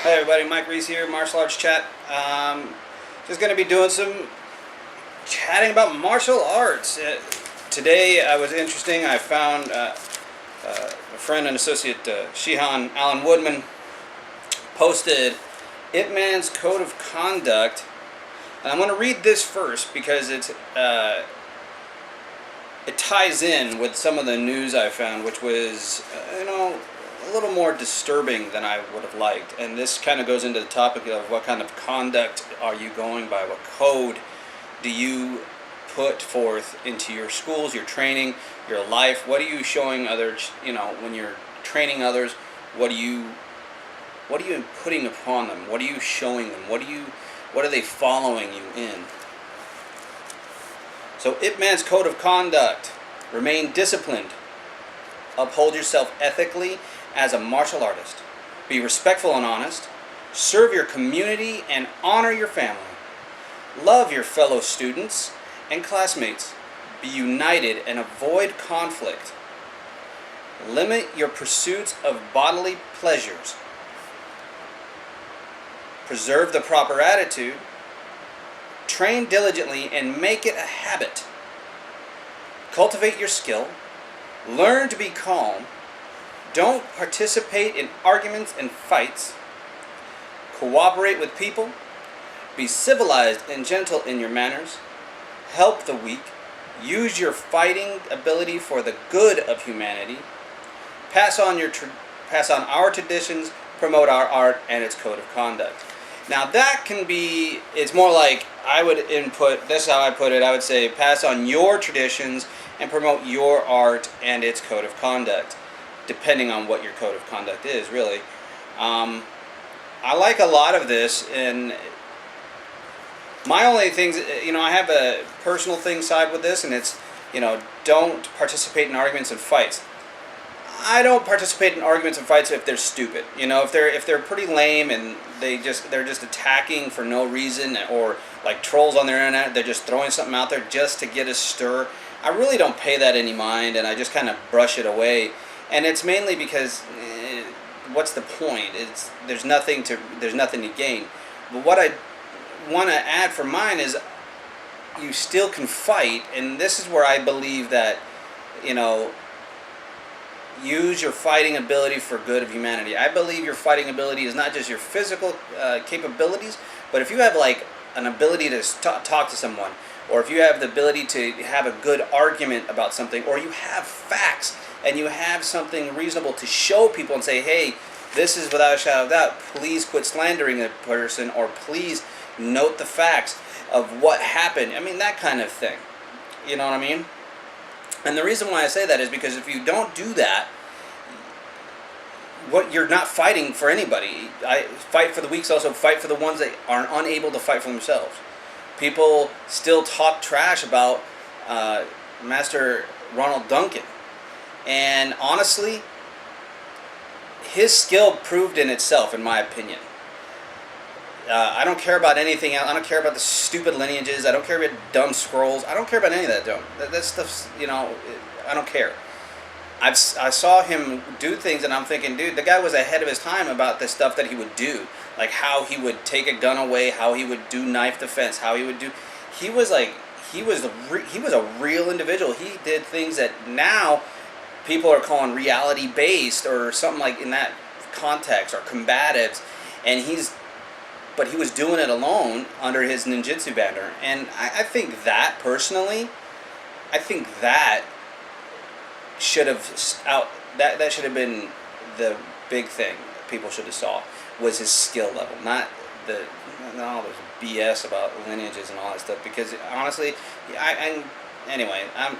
Hey everybody, Mike Reese here, Martial Arts Chat. Just going to be doing some chatting about martial arts. Today was interesting. I found a friend and associate, Shihan Alan Woodman, posted Ip Man's Code of Conduct. And I'm going to read this first because it ties in with some of the news I found, which was, a little more disturbing than I would have liked. And this kind of goes into the topic of what kind of conduct are you going by? What code do you put forth into your schools, your training, your life? What are you showing others, when you're training others? What are you putting upon them? What are you showing them? What are they following you in? So Ip Man's Code of Conduct: remain disciplined. Uphold yourself ethically as a martial artist. Be respectful and honest. Serve your community and honor your family. Love your fellow students and classmates. Be united and avoid conflict. Limit your pursuits of bodily pleasures. Preserve the proper attitude. Train diligently and make it a habit. Cultivate your skill. Learn to be calm. Don't participate in arguments and fights. Cooperate with people. Be civilized and gentle in your manners. Help the weak. Use your fighting ability for the good of humanity. Pass on our traditions. Promote our art and its code of conduct. Now that can be, it's more like, I would input, that's how I put it, I would say pass on your traditions and promote your art and its code of conduct, depending on what your code of conduct is, really. I like a lot of this, and my only things, I have a personal thing side with this, and it's, don't participate in arguments and fights. I don't participate in arguments and fights if they're stupid. If they're pretty lame and they're just attacking for no reason, or like trolls on their internet, they're just throwing something out there just to get a stir. I really don't pay that any mind, and I just kind of brush it away. And it's mainly because what's the point? There's nothing to gain. But what I want to add for mine is you still can fight, and this is where I believe that use your fighting ability for good of humanity. I believe your fighting ability is not just your physical capabilities, but if you have like an ability to talk to someone, or if you have the ability to have a good argument about something, or you have facts and you have something reasonable to show people and say, hey, this is without a shadow of doubt, please quit slandering a person, or please note the facts of what happened. I mean, that kind of thing. You know what I mean? And the reason why I say that is because if you don't do that, you're not fighting for anybody. I fight for the weak, also fight for the ones that are unable to fight for themselves. People still talk trash about Master Ronald Duncan. And honestly, his skill proved in itself, in my opinion. I don't care about anything else. I don't care about the stupid lineages. I don't care about dumb scrolls. I don't care about any of that. That stuff's, I don't care. I saw him do things, and I'm thinking, dude, the guy was ahead of his time about the stuff that he would do. Like how he would take a gun away, how he would do knife defense, how he would do... He was a real individual. He did things that now people are calling reality-based or something like in that context, or combatives. But he was doing it alone under his ninjutsu banner. And I think that, personally, that should have that should have been the big thing people should have saw, was his skill level, not all this BS about lineages and all that stuff. Because honestly,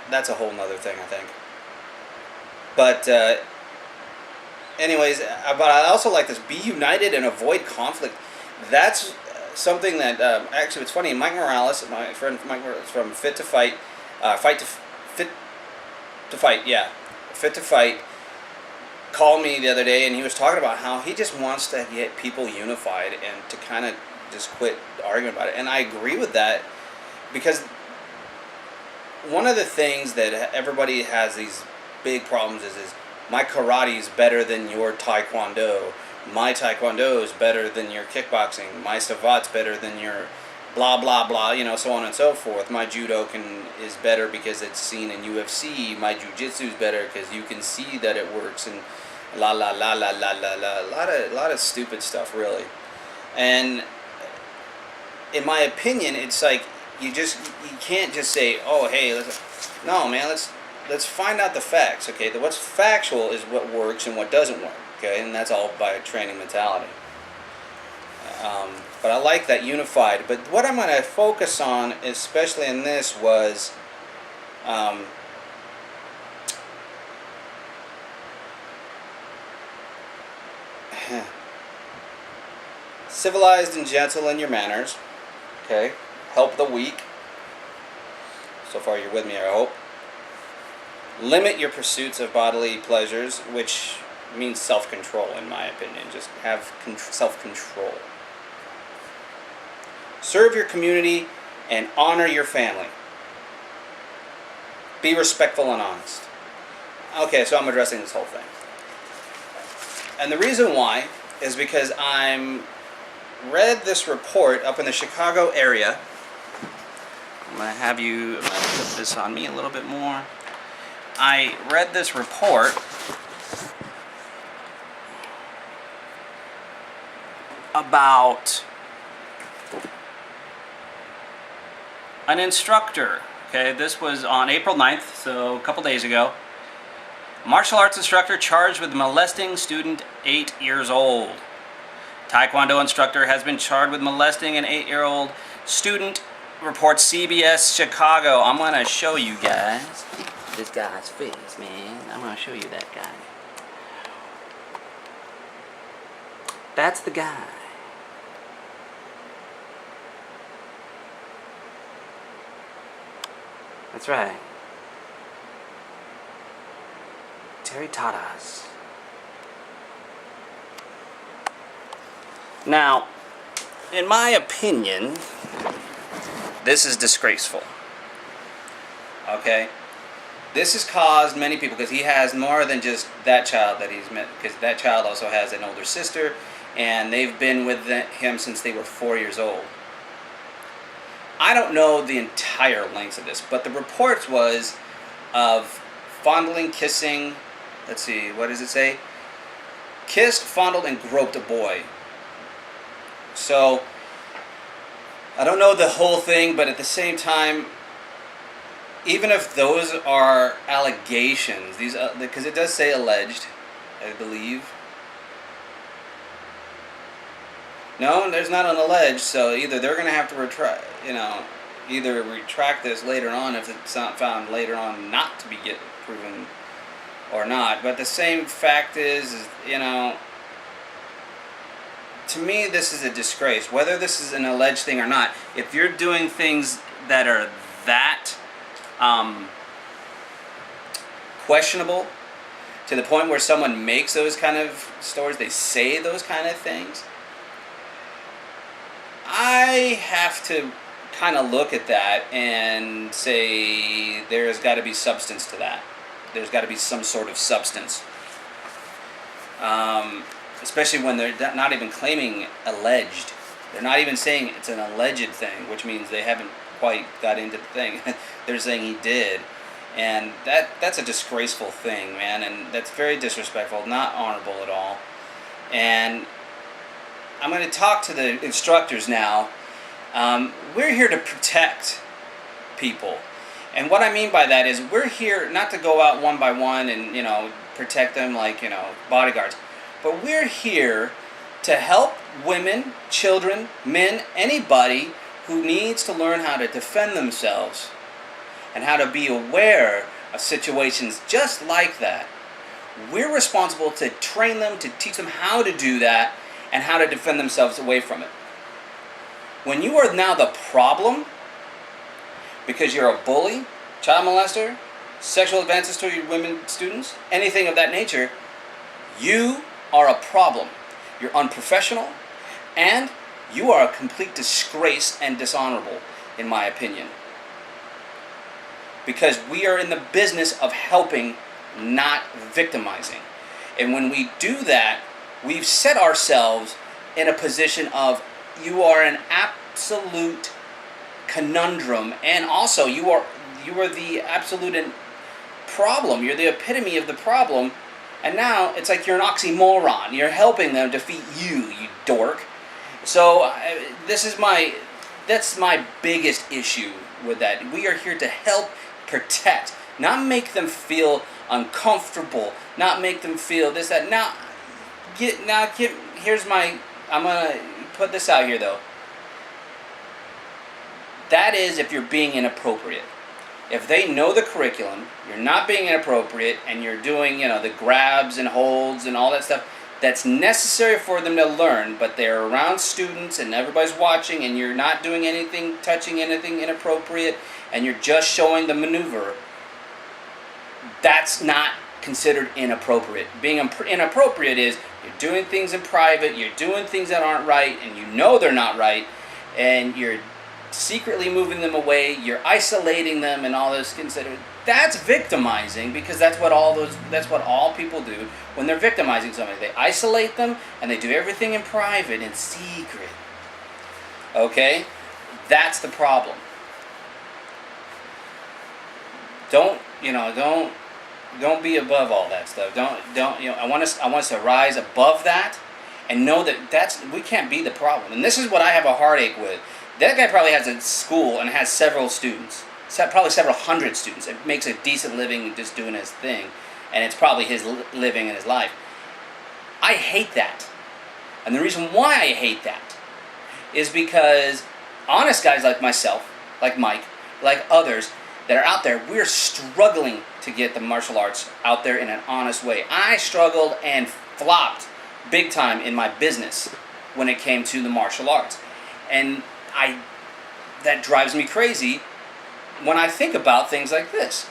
that's a whole nother thing, I think. But but I also like this: be united and avoid conflict. That's something that actually, it's funny. Mike Morales, my friend Mike Morales from Fit to Fight, Fit to Fight, called me the other day, and he was talking about how he just wants to get people unified and to kind of just quit arguing about it. And I agree with that, because one of the things that everybody has these big problems is my karate is better than your taekwondo, my taekwondo is better than your kickboxing, my savat's better than your blah blah blah, so on and so forth. My judo is better because it's seen in UFC. My jiu-jitsu is better because you can see that it works, and la la la la la la la, a lot of stupid stuff, really. And in my opinion, it's like you can't just say, oh hey, no man, let's find out the facts. Okay, what's factual is what works and what doesn't work. Okay, and that's all by a training mentality. But I like that unified. But what I'm going to focus on, especially in this, was civilized and gentle in your manners. Okay, help the weak. So far you're with me, I hope. Limit your pursuits of bodily pleasures, which means self-control, in my opinion. Just have self-control. Serve your community and honor your family. Be respectful and honest. Okay, so I'm addressing this whole thing. And the reason why is because I read this report up in the Chicago area. I'm going to put this on me a little bit more. I read this report about an instructor. Okay, this was on April 9th, so a couple days ago. Martial arts instructor charged with molesting student 8 years old. Taekwondo instructor has been charged with molesting an 8-year-old student, reports CBS Chicago. I'm going to show you guys this guy's face, man. I'm going to show you that guy. That's the guy. That's right. Terry Tatas. Now, in my opinion, this is disgraceful. Okay? This has caused many people, because he has more than just that child that he's met, because that child also has an older sister, and they've been with him since they were 4 years old. I don't know the entire lengths of this, but the report was of fondling, kissing, let's see, what does it say? Kissed, fondled, and groped a boy. So, I don't know the whole thing, but at the same time, even if those are allegations, these because it does say alleged, I believe. No, there's not an alleged, so either they're going to have to either retract this later on if it's not found later on not to be proven or not. But the same fact is, to me, this is a disgrace. Whether this is an alleged thing or not, if you're doing things that are that questionable, to the point where someone makes those kind of stories, they say those kind of things, I have to kind of look at that and say there's got to be substance to that. There's got to be some sort of substance. Especially when they're not even claiming alleged. They're not even saying it's an alleged thing, which means they haven't quite got into the thing. They're saying he did. And that's a disgraceful thing, man. And that's very disrespectful, not honorable at all. And I'm going to talk to the instructors now. We're here to protect people. And what I mean by that is we're here not to go out one by one and, protect them like, bodyguards. But we're here to help women, children, men, anybody who needs to learn how to defend themselves and how to be aware of situations just like that. We're responsible to train them, to teach them how to do that and how to defend themselves away from it. When you are now the problem because you're a bully, child molester, sexual advances to your women students, anything of that nature, you are a problem. You're unprofessional, and you are a complete disgrace and dishonorable, in my opinion. Because we are in the business of helping, not victimizing. And when we do that, we've set ourselves in a position of you are an absolute conundrum, and also you are the absolute problem. You're the epitome of the problem, and now it's like you're an oxymoron. You're helping them defeat you dork. So that's my biggest issue with that. We are here to help protect, not make them feel uncomfortable, not make them feel this, that. I'm gonna put this out here though. That is if you're being inappropriate. If they know the curriculum, you're not being inappropriate, and you're doing, the grabs and holds and all that stuff, that's necessary for them to learn, but they're around students and everybody's watching, and you're not doing anything, touching anything inappropriate, and you're just showing the maneuver, that's not considered inappropriate. Being inappropriate is you're doing things in private, you're doing things that aren't right, and you know they're not right, and you're secretly moving them away, you're isolating them, and all this considered. That's victimizing, because that's what all people do when they're victimizing somebody. They isolate them and they do everything in private, in secret. Okay? That's the problem. Don't be above all that stuff. I want us to rise above that and know that we can't be the problem. And this is what I have a heartache with. That guy probably has a school and has several students, probably several hundred students. It makes a decent living just doing his thing, and it's probably his living in his life. I hate that. And the reason why I hate that is because honest guys like myself, like Mike, like others that are out there, we're struggling to get the martial arts out there in an honest way. I struggled and flopped big time in my business when it came to the martial arts. And that drives me crazy when I think about things like this.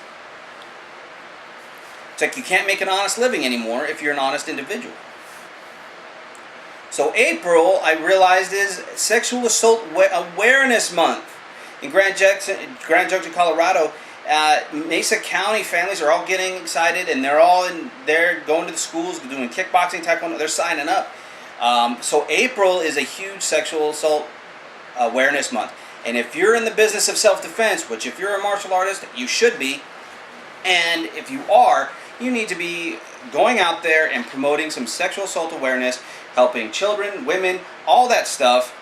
It's like you can't make an honest living anymore if you're an honest individual. So April, I realized, is Sexual Assault Awareness Month. In Grand Junction, Colorado, Mesa County families are all getting excited, and they're going to the schools, doing kickboxing, taekwondo, they're signing up. So April is a huge Sexual Assault Awareness Month. And if you're in the business of self-defense, which if you're a martial artist, you should be, and if you are, you need to be going out there and promoting some sexual assault awareness, helping children, women, all that stuff,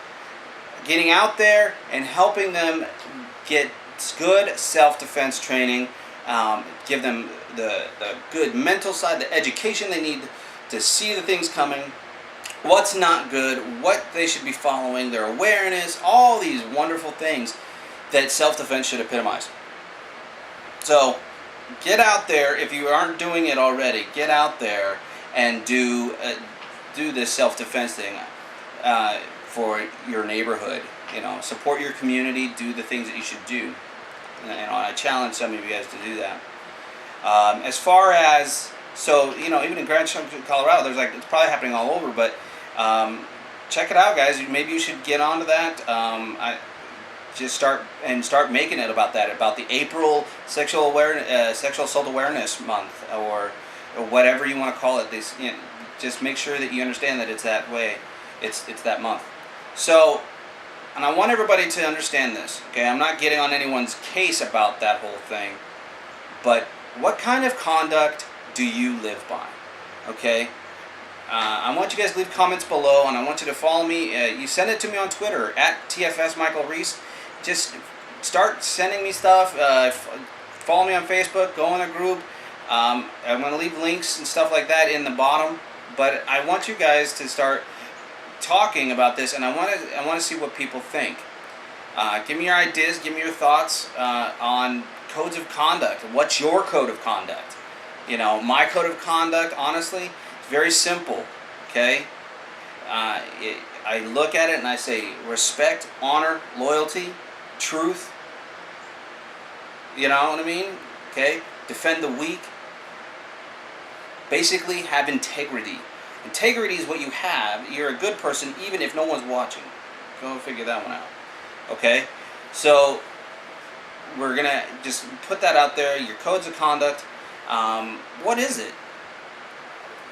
getting out there and helping them get good self-defense training, give them the good mental side, the education they need to see the things coming, what's not good, what they should be following, their awareness, all these wonderful things that self-defense should epitomize. So get out there. If you aren't doing it already, get out there and do this self-defense thing for your neighborhood. Support your community, do the things that you should do. I challenge some of you guys to do that. As far as, even in Grand Junction, Colorado, it's probably happening all over, but check it out, guys. Maybe you should get onto that. Just start making it about that, about the April Sexual Assault Awareness Month, or whatever you want to call it. Just make sure that you understand that it's that way. It's that month. So, and I want everybody to understand this. Okay, I'm not getting on anyone's case about that whole thing, but what kind of conduct do you live by? Okay. I want you guys to leave comments below, and I want you to follow me. You send it to me on Twitter at TFS Michael Reese. Just start sending me stuff. Follow me on Facebook. Go in a group. I'm going to leave links and stuff like that in the bottom. But I want you guys to start talking about this, and I want to see what people think. Give me your ideas. Give me your thoughts on codes of conduct. What's your code of conduct? My code of conduct, honestly, is very simple. Okay. I look at it and I say respect, honor, loyalty, truth. You know what I mean? Okay? Defend the weak. Basically, have integrity. Integrity is what you have. You're a good person even if no one's watching. Go figure that one out. Okay? So, we're going to just put that out there. Your codes of conduct. What is it?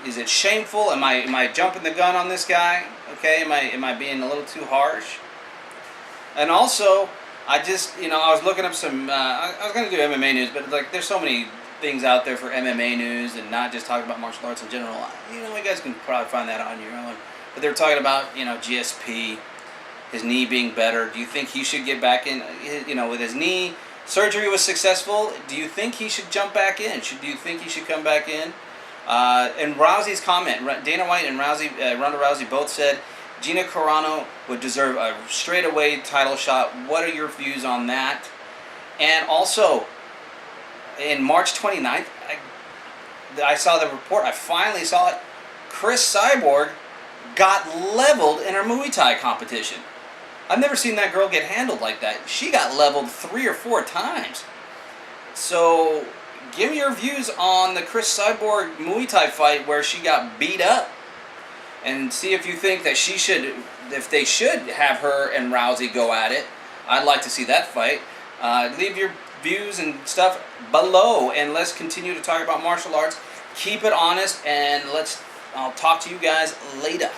Is it shameful? Am I jumping the gun on this guy? Okay, am I being a little too harsh? And also, I just, I was looking up some. I was going to do MMA news, but like, there's so many things out there for MMA news, and not just talking about martial arts in general. You guys can probably find that on your own. But they're talking about, GSP, his knee being better. Do you think he should get back in? With his knee surgery was successful. Do you think he should jump back in? Do you think he should come back in? And Rousey's comment, Dana White and Ronda Rousey both said Gina Carrano would deserve a straightaway title shot. What are your views on that? And also, in March 29th, I saw the report. I finally saw it. Chris Cyborg got leveled in her Muay Thai competition. I've never seen that girl get handled like that. She got leveled 3 or 4 times. So, give me your views on the Chris Cyborg Muay Thai fight where she got beat up. And see if you think that if they should have her and Rousey go at it. I'd like to see that fight. Leave your views and stuff below, and let's continue to talk about martial arts. Keep it honest, and I'll talk to you guys later.